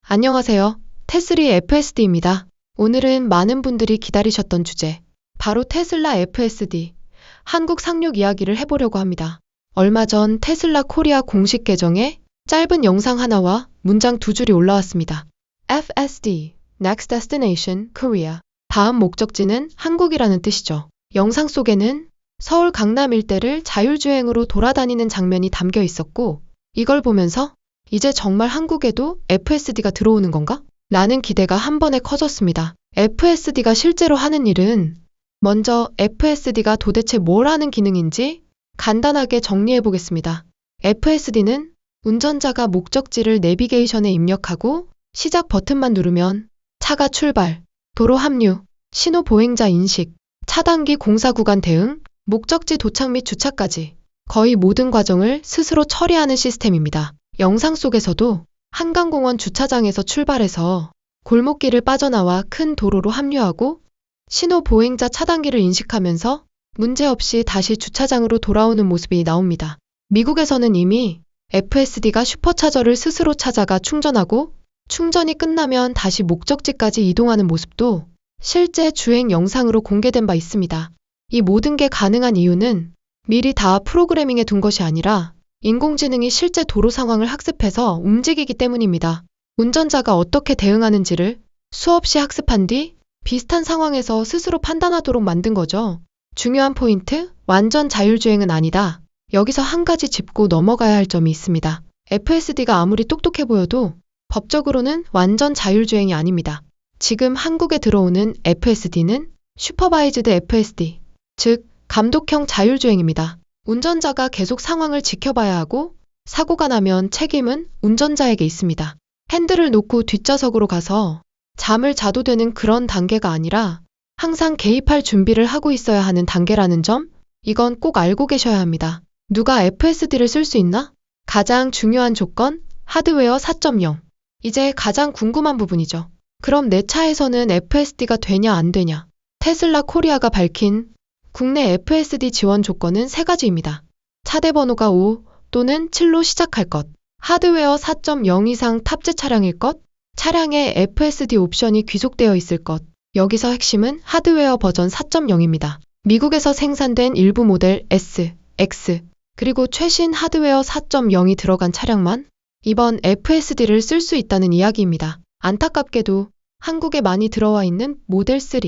안녕하세요. 테슬리 FSD입니다. 오늘은 많은 분들이 기다리셨던 주제, 바로 테슬라 FSD, 한국 상륙 이야기를 해보려고 합니다. 얼마 전 테슬라 코리아 공식 계정에 짧은 영상 하나와 문장 두 줄이 올라왔습니다. FSD, Next Destination, Korea. 다음 목적지는 한국이라는 뜻이죠. 영상 속에는 서울 강남 일대를 자율주행으로 돌아다니는 장면이 담겨 있었고, 이걸 보면서 이제 정말 한국에도 FSD가 들어오는 건가? 라는 기대가 한 번에 커졌습니다. FSD가 실제로 하는 일은 먼저 FSD가 도대체 뭘 하는 기능인지 간단하게 정리해 보겠습니다. FSD는 운전자가 목적지를 내비게이션에 입력하고 시작 버튼만 누르면 차가 출발, 도로 합류, 신호 보행자 인식, 차단기 공사 구간 대응, 목적지 도착 및 주차까지 거의 모든 과정을 스스로 처리하는 시스템입니다. 영상 속에서도 한강공원 주차장에서 출발해서 골목길을 빠져나와 큰 도로로 합류하고 신호 보행자 차단기를 인식하면서 문제없이 다시 주차장으로 돌아오는 모습이 나옵니다. 미국에서는 이미 FSD가 슈퍼차저를 스스로 찾아가 충전하고 충전이 끝나면 다시 목적지까지 이동하는 모습도 실제 주행 영상으로 공개된 바 있습니다. 이 모든 게 가능한 이유는 미리 다 프로그래밍해 둔 것이 아니라 인공지능이 실제 도로 상황을 학습해서 움직이기 때문입니다. 운전자가 어떻게 대응하는지를 수없이 학습한 뒤 비슷한 상황에서 스스로 판단하도록 만든 거죠. 중요한 포인트, 완전 자율주행은 아니다. 여기서 한 가지 짚고 넘어가야 할 점이 있습니다. FSD가 아무리 똑똑해 보여도 법적으로는 완전 자율주행이 아닙니다. 지금 한국에 들어오는 FSD는 슈퍼바이즈드 FSD, 즉 감독형 자율주행입니다. 운전자가 계속 상황을 지켜봐야 하고 사고가 나면 책임은 운전자에게 있습니다. 핸들을 놓고 뒷좌석으로 가서 잠을 자도 되는 그런 단계가 아니라 항상 개입할 준비를 하고 있어야 하는 단계라는 점, 이건 꼭 알고 계셔야 합니다. 누가 FSD를 쓸 수 있나? 가장 중요한 조건, 하드웨어 4.0. 이제 가장 궁금한 부분이죠. 그럼 내 차에서는 FSD가 되냐 안 되냐? 테슬라 코리아가 밝힌 국내 FSD 지원 조건은 3가지입니다. 차대 번호가 5 또는 7로 시작할 것, 하드웨어 4.0 이상 탑재 차량일 것, 차량에 FSD 옵션이 귀속되어 있을 것. 여기서 핵심은 하드웨어 버전 4.0입니다. 미국에서 생산된 일부 모델 S, X, 그리고 최신 하드웨어 4.0이 들어간 차량만 이번 FSD를 쓸 수 있다는 이야기입니다. 안타깝게도 한국에 많이 들어와 있는 모델 3,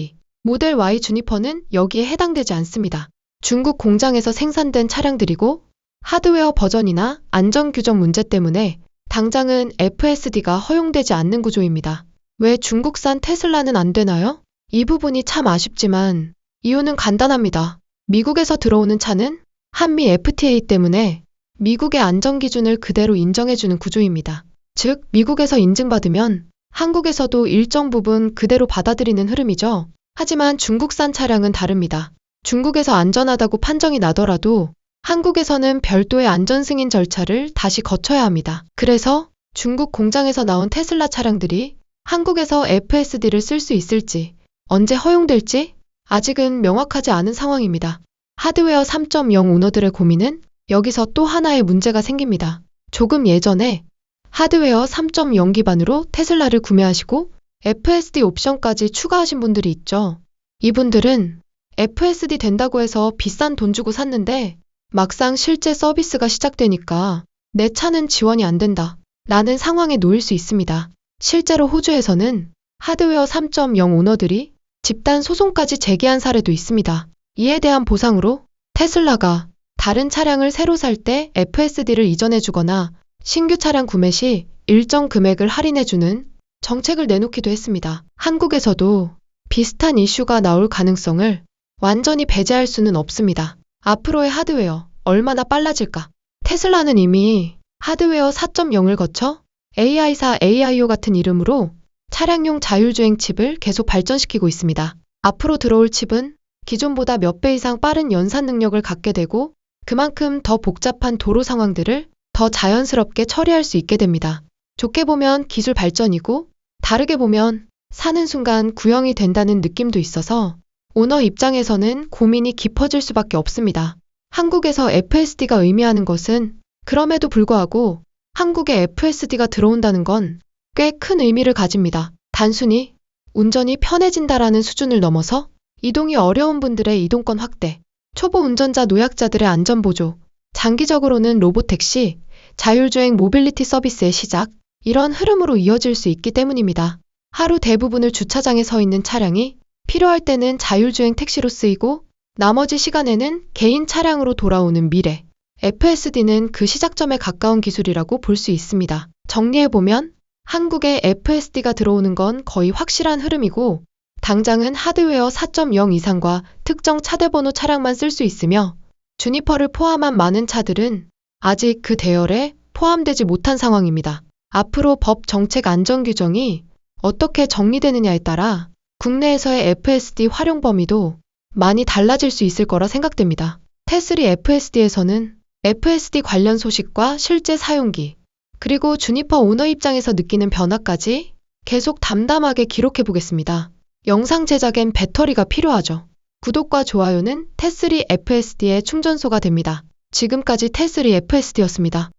모델 Y 주니퍼는 여기에 해당되지 않습니다. 중국 공장에서 생산된 차량들이고 하드웨어 버전이나 안전 규정 문제 때문에 당장은 FSD가 허용되지 않는 구조입니다. 왜 중국산 테슬라는 안 되나요? 이 부분이 참 아쉽지만 이유는 간단합니다. 미국에서 들어오는 차는 한미 FTA 때문에 미국의 안전 기준을 그대로 인정해주는 구조입니다. 즉, 미국에서 인증받으면 한국에서도 일정 부분 그대로 받아들이는 흐름이죠. 하지만 중국산 차량은 다릅니다. 중국에서 안전하다고 판정이 나더라도 한국에서는 별도의 안전 승인 절차를 다시 거쳐야 합니다. 그래서 중국 공장에서 나온 테슬라 차량들이 한국에서 FSD를 쓸 수 있을지, 언제 허용될지 아직은 명확하지 않은 상황입니다. 하드웨어 3.0 오너들의 고민은 여기서 또 하나의 문제가 생깁니다. 조금 예전에 하드웨어 3.0 기반으로 테슬라를 구매하시고 FSD 옵션까지 추가하신 분들이 있죠. 이분들은 FSD 된다고 해서 비싼 돈 주고 샀는데 막상 실제 서비스가 시작되니까 내 차는 지원이 안 된다 라는 상황에 놓일 수 있습니다. 실제로 호주에서는 하드웨어 3.0 오너들이 집단 소송까지 제기한 사례도 있습니다. 이에 대한 보상으로 테슬라가 다른 차량을 새로 살 때 FSD를 이전해주거나 신규 차량 구매 시 일정 금액을 할인해주는 정책을 내놓기도 했습니다. 한국에서도 비슷한 이슈가 나올 가능성을 완전히 배제할 수는 없습니다. 앞으로의 하드웨어 얼마나 빨라질까? 테슬라는 이미 하드웨어 4.0을 거쳐 AI사 AIO 같은 이름으로 차량용 자율주행 칩을 계속 발전시키고 있습니다. 앞으로 들어올 칩은 기존보다 몇 배 이상 빠른 연산 능력을 갖게 되고 그만큼 더 복잡한 도로 상황들을 더 자연스럽게 처리할 수 있게 됩니다. 좋게 보면 기술 발전이고 다르게 보면 사는 순간 구형이 된다는 느낌도 있어서 오너 입장에서는 고민이 깊어질 수밖에 없습니다. 한국에서 FSD가 의미하는 것은 그럼에도 불구하고 한국에 FSD가 들어온다는 건 꽤 큰 의미를 가집니다. 단순히 운전이 편해진다라는 수준을 넘어서 이동이 어려운 분들의 이동권 확대, 초보 운전자 노약자들의 안전보조, 장기적으로는 로보택시, 자율주행 모빌리티 서비스의 시작, 이런 흐름으로 이어질 수 있기 때문입니다. 하루 대부분을 주차장에 서 있는 차량이 필요할 때는 자율주행 택시로 쓰이고 나머지 시간에는 개인 차량으로 돌아오는 미래. FSD는 그 시작점에 가까운 기술이라고 볼 수 있습니다. 정리해보면 한국에 FSD가 들어오는 건 거의 확실한 흐름이고 당장은 하드웨어 4.0 이상과 특정 차대번호 차량만 쓸 수 있으며 주니퍼를 포함한 많은 차들은 아직 그 대열에 포함되지 못한 상황입니다. 앞으로 법 정책 안전 규정이 어떻게 정리되느냐에 따라 국내에서의 FSD 활용 범위도 많이 달라질 수 있을 거라 생각됩니다. 테슬이 FSD에서는 FSD 관련 소식과 실제 사용기, 그리고 주니퍼 오너 입장에서 느끼는 변화까지 계속 담담하게 기록해 보겠습니다. 영상 제작엔 배터리가 필요하죠. 구독과 좋아요는 테슬이 FSD의 충전소가 됩니다. 지금까지 테슬이 FSD였습니다.